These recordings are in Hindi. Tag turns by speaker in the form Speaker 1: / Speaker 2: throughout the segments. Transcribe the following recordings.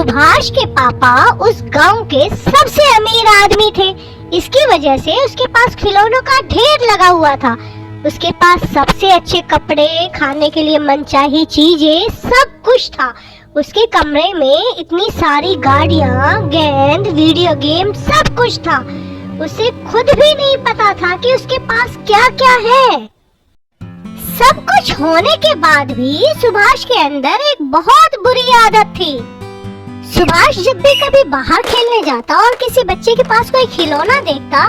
Speaker 1: सुभाष के पापा उस गांव के सबसे अमीर आदमी थे। इसकी वजह से उसके पास खिलौनों का ढेर लगा हुआ था। उसके पास सबसे अच्छे कपड़े, खाने के लिए मनचाही चीजें, सब कुछ था। उसके कमरे में इतनी सारी गाड़ियां, गेंद, वीडियो गेम, सब कुछ था। उसे खुद भी नहीं पता था कि उसके पास क्या क्या है। सब कुछ होने के बाद भी सुभाष के अंदर एक बहुत बुरी आदत थी। सुभाष जब भी कभी बाहर खेलने जाता और किसी बच्चे के पास कोई खिलौना देखता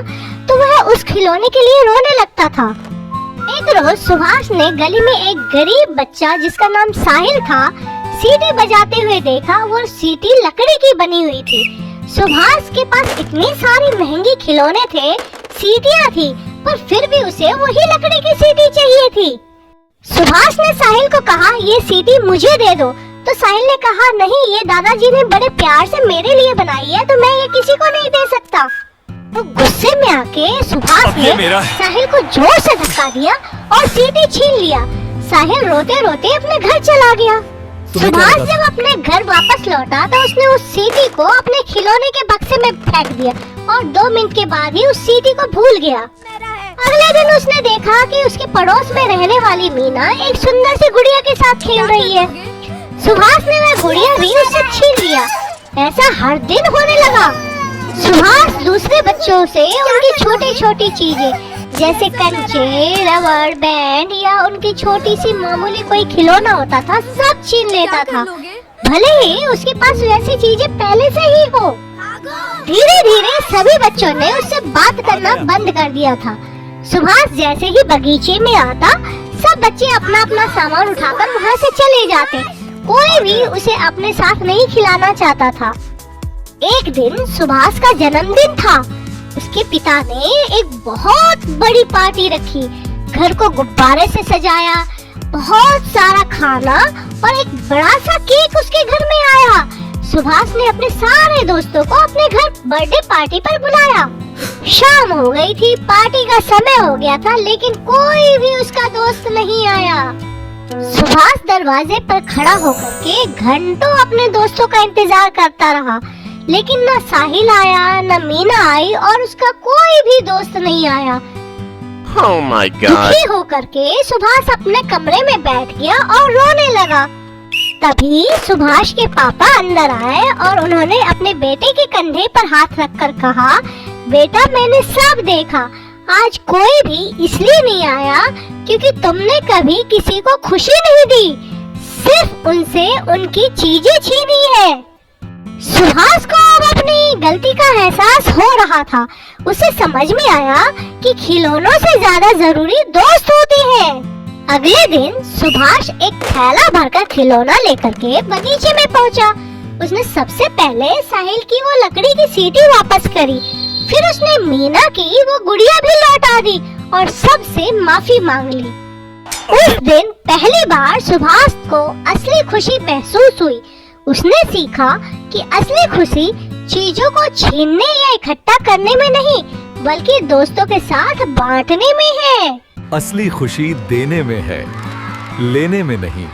Speaker 1: तो वह उस खिलौने के लिए रोने लगता था। एक रोज सुभाष ने गली में एक गरीब बच्चा जिसका नाम साहिल था सीटी बजाते हुए देखा। वो सीटी लकड़ी की बनी हुई थी। सुभाष के पास इतनी सारी महंगी खिलौने थे, सीटियां थी, पर फिर भी उसे वही लकड़ी की सीटी चाहिए थी। सुभाष ने साहिल को कहा, ये सीटी मुझे दे दो। तो साहिल ने कहा, नहीं, ये दादाजी ने बड़े प्यार से मेरे लिए बनाई है, तो मैं ये किसी को नहीं दे सकता। तो गुस्से में आके सुभाष ने साहिल को जोर से धक्का दिया और सीटी छीन लिया। साहिल रोते रोते अपने घर चला गया। सुभाष जब अपने घर वापस लौटा तो उसने उस सीटी को अपने खिलौने के बक्से में फेंक दिया और 2 मिनट के बाद ही उस सीटी को भूल गया। अगले दिन उसने देखा कि उसके पड़ोस में रहने वाली मीना एक सुंदर सी गुड़िया के साथ खेल रही है। सुभाष ने वह गुड़िया भी उससे छीन लिया। ऐसा हर दिन होने लगा। सुभाष दूसरे बच्चों से उनकी छोटी छोटी चीजें जैसे कंचे, रबड़ बैंड या उनकी छोटी सी मामूली कोई खिलौना होता था, सब छीन लेता था, भले ही उसके पास वैसी चीजें पहले से ही हो। धीरे धीरे सभी बच्चों ने उससे बात करना बंद कर दिया था। सुभाष जैसे ही बगीचे में आता, सब बच्चे अपना अपना सामान उठाकर वहाँ से चले जाते। कोई भी उसे अपने साथ नहीं खिलाना चाहता था। एक दिन सुभाष का जन्मदिन था। उसके पिता ने एक बहुत बड़ी पार्टी रखी। घर को गुब्बारे से सजाया, बहुत सारा खाना और एक बड़ा सा केक उसके घर में आया। सुभाष ने अपने सारे दोस्तों को अपने घर बर्थडे पार्टी पर बुलाया। शाम हो गई थी, पार्टी का समय हो गया था, लेकिन कोई भी उसका दोस्त नहीं आया। सुभाष दरवाजे पर खड़ा होकर के घंटों अपने दोस्तों का इंतजार करता रहा, लेकिन न साहिल आया, न मीना आई और उसका कोई भी दोस्त नहीं आया।
Speaker 2: Oh my God!
Speaker 1: दुखी होकर के सुभाष अपने कमरे में बैठ गया और रोने लगा। तभी सुभाष के पापा अंदर आए और उन्होंने अपने बेटे के कंधे पर हाथ रखकर कहा, बेटा, मैंने सब देखा। आज कोई भी इसलिए नहीं आया क्योंकि तुमने कभी किसी को खुशी नहीं दी, सिर्फ उनसे उनकी चीजें छीनी है। सुभाष को अब अपनी गलती का एहसास हो रहा था। उसे समझ में आया कि खिलौनों से ज्यादा जरूरी दोस्त होते हैं। अगले दिन सुभाष एक थैला भरकर खिलौना लेकर के बगीचे में पहुंचा। उसने सबसे पहले साहिल की वो लकड़ी की सीटी वापस करी, फिर उसने मीना की वो गुड़िया भी लौटा दी और सबसे माफी मांग ली। उस दिन पहली बार सुभाष को असली खुशी महसूस हुई। उसने सीखा कि असली खुशी चीजों को छीनने या इकट्ठा करने में नहीं, बल्कि दोस्तों के साथ बांटने में है।
Speaker 3: असली खुशी देने में है, लेने में नहीं।